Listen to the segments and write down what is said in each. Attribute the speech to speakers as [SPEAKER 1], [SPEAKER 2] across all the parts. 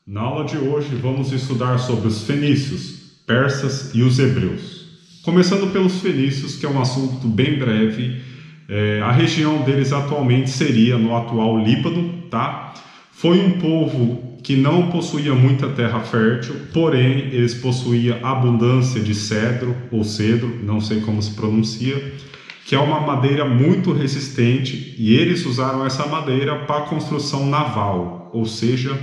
[SPEAKER 1] Na aula de hoje vamos estudar sobre os fenícios, persas e os hebreus. Começando pelos fenícios, que é um assunto bem breve. A região deles atualmente seria no atual Líbano, tá? Foi um povo que não possuía muita terra fértil, porém eles possuíam abundância de cedro ou cedro, não sei como se pronuncia, que é uma madeira muito resistente, e eles usaram essa madeira para a construção naval, ou seja,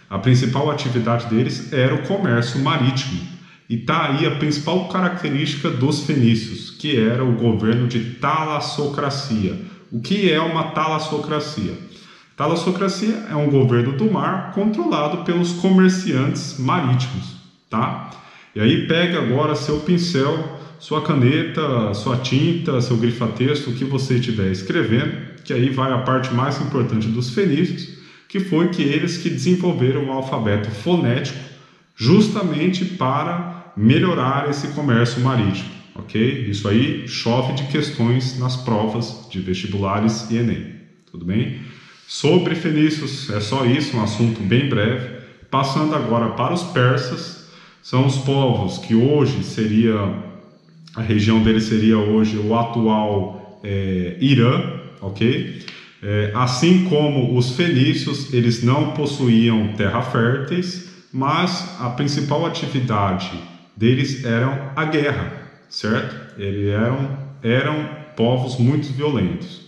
[SPEAKER 1] a principal atividade deles era o comércio marítimo. E está aí a principal característica dos fenícios, que era o governo de talassocracia. O que é uma talassocracia? Talassocracia é um governo do mar controlado pelos comerciantes marítimos, tá? E aí pega agora seu pincel, sua caneta, sua tinta, seu grifa-texto, o que você estiver escrevendo, que aí vai a parte mais importante dos fenícios, que foi que eles que desenvolveram o alfabeto fonético justamente para melhorar esse comércio marítimo, ok? Isso aí chove de questões nas provas de vestibulares e Enem, tudo bem? Sobre fenícios é só isso, um assunto bem breve. Passando agora para os persas, são os povos que hoje seria, a região deles seria hoje o atual Irã, ok? Assim como os fenícios, eles não possuíam terra férteis, mas a principal atividade deles era a guerra, certo? Eles eram povos muito violentos.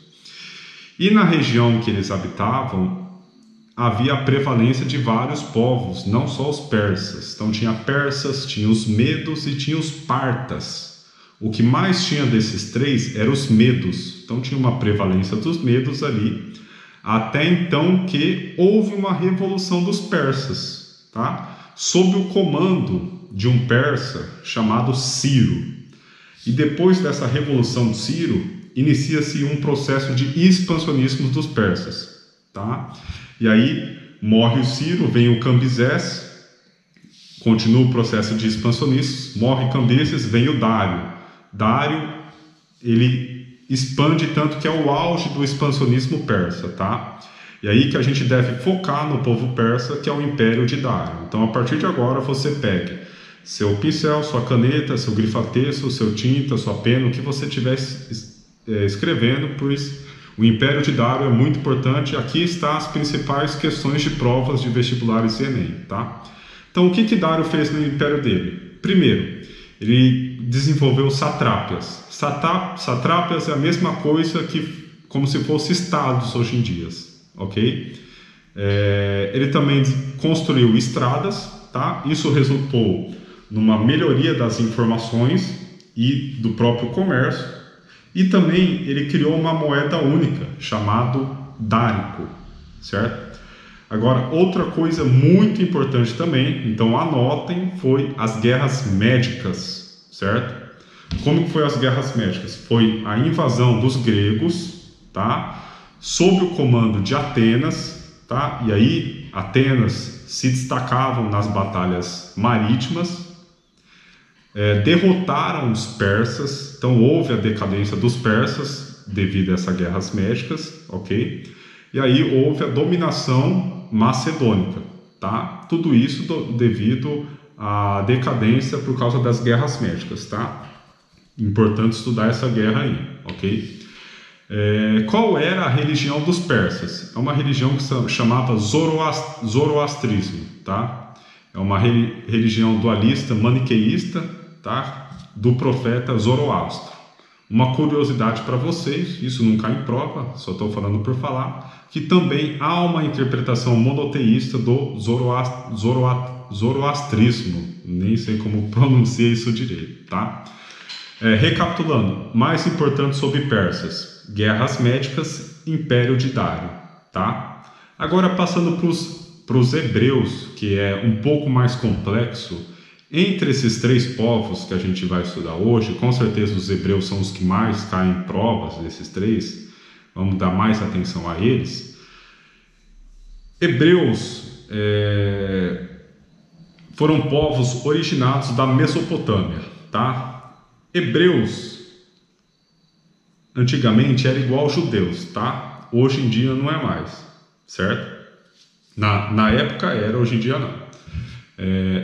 [SPEAKER 1] E na região que eles habitavam, havia a prevalência de vários povos, não só os persas. Então tinha persas, tinha os medos e tinha os partas. O que mais tinha desses três eram os medos. Então tinha uma prevalência dos medos ali, até então que houve uma revolução dos persas, tá? Sob o comando de um persa chamado Ciro. E depois dessa revolução de Ciro, inicia-se um processo de expansionismo dos persas, tá? E aí morre o Ciro, vem o Cambises, continua o processo de expansionismo, morre Cambises, vem o Dário. Dário, ele expande tanto que é o auge do expansionismo persa, tá? E aí que a gente deve focar no povo persa, que é o Império de Dário. Então, a partir de agora, você pega seu pincel, sua caneta, seu grifa-texto, seu tinta, sua pena, o que você estiver escrevendo, pois o Império de Dário é muito importante. Aqui estão as principais questões de provas de vestibulares e Enem, tá? Então, o que Dário fez no Império dele? Primeiro, ele desenvolveu satrápias. Satrápias é a mesma coisa que como se fossem estados hoje em dia, ok? Ele também construiu estradas, tá? Isso resultou numa melhoria das informações e do próprio comércio. E também ele criou uma moeda única, chamado dárico, certo? Agora, outra coisa muito importante também, então anotem, foi as guerras médicas, certo? Como foi as guerras médicas? Foi a invasão dos gregos, tá? Sob o comando de Atenas, tá? E aí, Atenas se destacavam nas batalhas marítimas, derrotaram os persas, então houve a decadência dos persas devido a essas guerras médicas, ok? E aí houve a dominação macedônica, tá? Tudo isso devido à decadência por causa das guerras médicas, tá? Importante estudar essa guerra aí, ok? Qual era a religião dos persas? É uma religião que se chamava zoroastrismo, tá? É uma religião dualista, maniqueísta, tá? Do profeta Zoroastro. Uma curiosidade para vocês, isso não cai em prova, só estou falando por falar, que também há uma interpretação monoteísta do zoroastrismo, nem sei como pronunciar isso direito, tá? Recapitulando, mais importante sobre persas, guerras médicas, Império de Dário, tá? Agora passando para os hebreus, que é um pouco mais complexo. Entre esses três povos que a gente vai estudar hoje, com certeza os hebreus são os que mais caem em provas desses três, vamos dar mais atenção a eles. Hebreus foram povos originados da Mesopotâmia, tá? Hebreus antigamente era igual aos judeus, tá? Hoje em dia não é mais, certo? Na época era, hoje em dia não.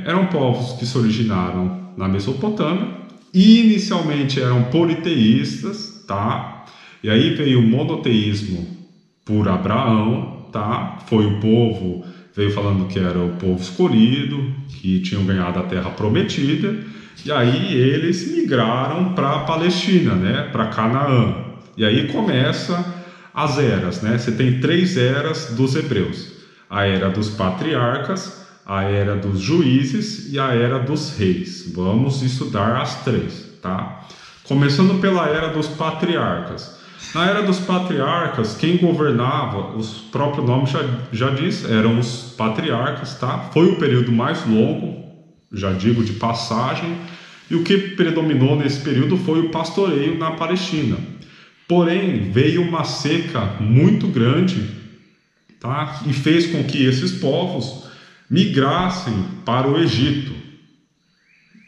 [SPEAKER 1] Eram povos que se originaram na Mesopotâmia, e inicialmente eram politeístas, tá? E aí veio o monoteísmo por Abraão, tá? Foi o povo, veio falando que era o povo escolhido, que tinham ganhado a terra prometida, e aí eles migraram para a Palestina, né? Para Canaã. E aí começa as eras, né? Você tem 3 eras dos hebreus: a era dos patriarcas, a era dos juízes e a era dos reis. Vamos estudar as 3, tá? Começando pela era dos patriarcas. Na era dos patriarcas, quem governava, o próprio nome já diz, eram os patriarcas, tá? Foi o período mais longo, já digo de passagem, e o que predominou nesse período foi o pastoreio na Palestina. Porém, veio uma seca muito grande, tá? E fez com que esses povos migrassem para o Egito.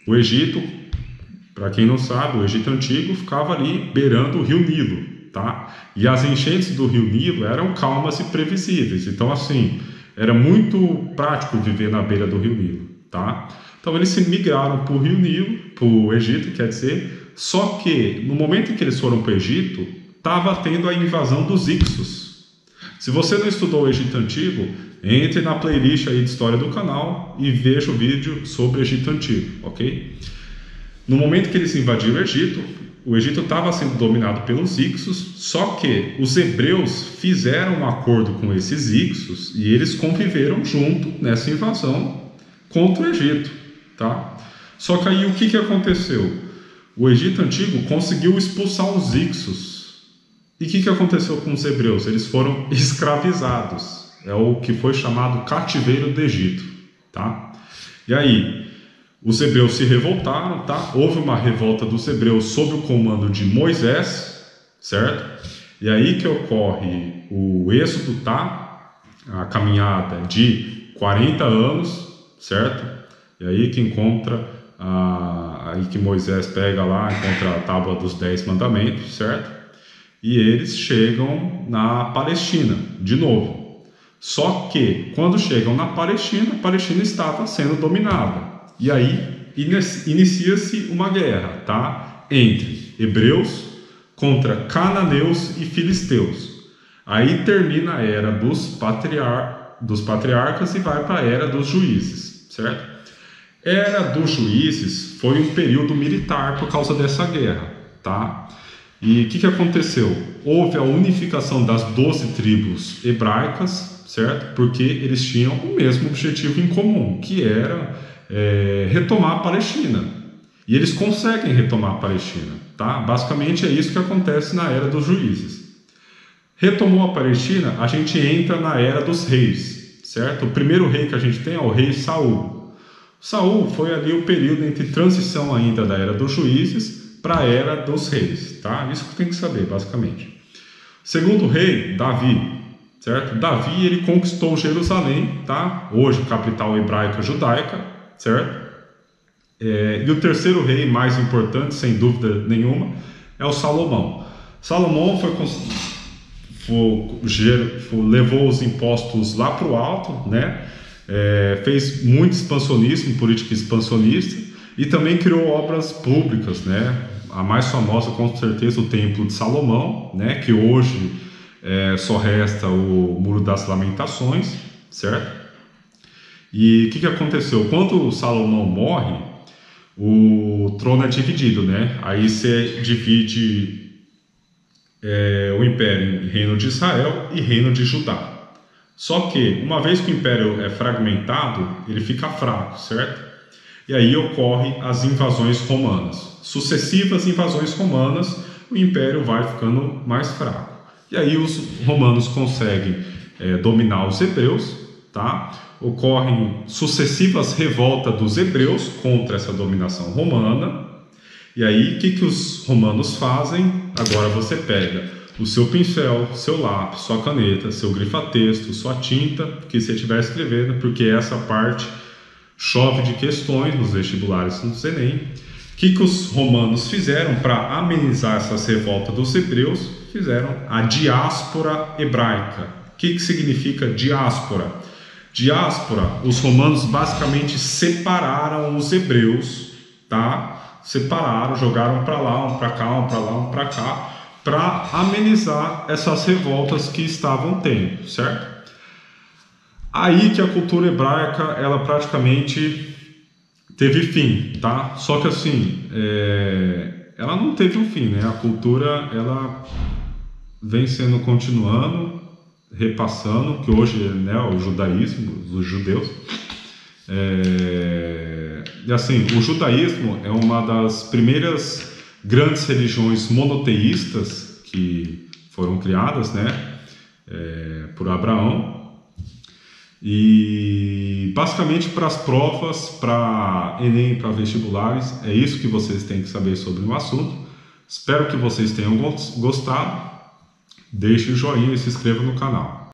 [SPEAKER 1] O Egito, para quem não sabe, o Egito Antigo ficava ali beirando o rio Nilo, tá? E as enchentes do rio Nilo eram calmas e previsíveis. Então, assim, era muito prático viver na beira do rio Nilo, tá? Então, eles se migraram para o rio Nilo, para o Egito, quer dizer. Só que, no momento em que eles foram para o Egito, estava tendo a invasão dos Ixos. Se você não estudou o Egito Antigo, entre na playlist aí de história do canal e veja o vídeo sobre o Egito Antigo, ok? No momento que eles invadiram o Egito estava sendo dominado pelos Ixos, só que os hebreus fizeram um acordo com esses Ixos e eles conviveram junto nessa invasão contra o Egito, tá? Só que aí o que aconteceu? O Egito Antigo conseguiu expulsar os Ixos. E o que aconteceu com os hebreus? Eles foram escravizados. É o que foi chamado cativeiro do Egito, tá? E aí, os hebreus se revoltaram, tá? Houve uma revolta dos hebreus sob o comando de Moisés, certo? E aí que ocorre o êxodo, tá? A caminhada de 40 anos, certo? E aí que encontra, aí que Moisés pega lá, encontra a tábua dos 10 mandamentos, certo? E eles chegam na Palestina, de novo. Só que, quando chegam na Palestina, a Palestina estava sendo dominada. E aí, inicia-se uma guerra, tá? Entre hebreus contra cananeus e filisteus. Aí termina a era dos patriarcas e vai para a era dos juízes, certo? Era dos juízes foi um período militar por causa dessa guerra, tá? E o que aconteceu? Houve a unificação das 12 tribos hebraicas, certo? Porque eles tinham o mesmo objetivo em comum, que era retomar a Palestina. E eles conseguem retomar a Palestina, tá? Basicamente é isso que acontece na era dos juízes. Retomou a Palestina, a gente entra na era dos reis, certo? O primeiro rei que a gente tem é o rei Saul. Saul foi ali o período entre transição ainda da era dos juízes para a era dos reis, tá? Isso que tem que saber, basicamente. Segundo rei, Davi, certo? Davi, ele conquistou Jerusalém, tá? Hoje, capital hebraica judaica, certo? E o terceiro rei mais importante, sem dúvida nenhuma, é o Salomão. Salomão levou os impostos lá para o alto, né? Fez muito expansionismo, política expansionista, e também criou obras públicas, né? A mais famosa, com certeza, o Templo de Salomão, né? Que hoje só resta o Muro das Lamentações, certo? E o que aconteceu? Quando Salomão morre, o trono é dividido, né? Aí você divide o império em reino de Israel e reino de Judá. Só que, uma vez que o império é fragmentado, ele fica fraco, certo? E aí ocorrem as invasões romanas. Sucessivas invasões romanas, o império vai ficando mais fraco. E aí os romanos conseguem dominar os hebreus, tá? Ocorrem sucessivas revoltas dos hebreus contra essa dominação romana. E aí, o que os romanos fazem? Agora você pega o seu pincel, seu lápis, sua caneta, seu grifa-texto, sua tinta, que você estiver escrevendo, porque essa parte chove de questões nos vestibulares, no Enem. O que os romanos fizeram para amenizar essas revoltas dos hebreus? Fizeram a diáspora hebraica. O que significa diáspora? Diáspora, os romanos basicamente separaram os hebreus, tá? Separaram, jogaram para lá, um para cá, um para lá, um para cá, para amenizar essas revoltas que estavam tendo, certo? Aí que a cultura hebraica, ela praticamente teve fim, tá? Só que assim, ela não teve um fim, né? A cultura, ela vem sendo continuando, repassando, que hoje, né, o judaísmo, os judeus. E assim, o judaísmo é uma das primeiras grandes religiões monoteístas que foram criadas, né, por Abraão. E basicamente para as provas, para Enem, para vestibulares, é isso que vocês têm que saber sobre o assunto. Espero que vocês tenham gostado. Deixe o joinha e se inscreva no canal.